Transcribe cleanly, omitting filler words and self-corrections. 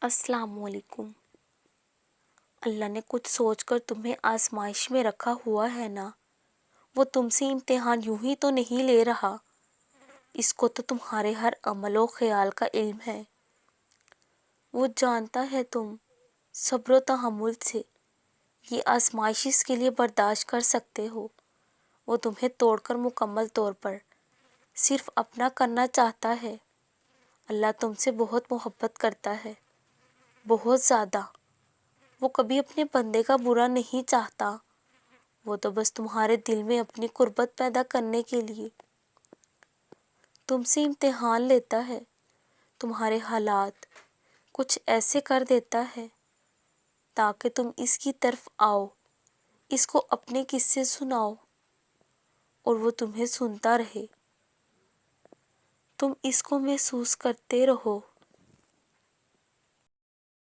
السلام علیکم۔ اللہ نے کچھ سوچ کر تمہیں آزمائش میں رکھا ہوا ہے نا، وہ تم سے امتحان یوں ہی تو نہیں لے رہا، اس کو تو تمہارے ہر عمل و خیال کا علم ہے۔ وہ جانتا ہے تم صبر و تحمل سے یہ آزمائش اس کے لیے برداشت کر سکتے ہو۔ وہ تمہیں توڑ کر مکمل طور پر صرف اپنا کرنا چاہتا ہے۔ اللہ تم سے بہت محبت کرتا ہے، بہت زیادہ۔ وہ کبھی اپنے بندے کا برا نہیں چاہتا، وہ تو بس تمہارے دل میں اپنی قربت پیدا کرنے کے لیے تم سے امتحان لیتا ہے، تمہارے حالات کچھ ایسے کر دیتا ہے تاکہ تم اس کی طرف آؤ، اس کو اپنے قصے سناؤ اور وہ تمہیں سنتا رہے، تم اس کو محسوس کرتے رہو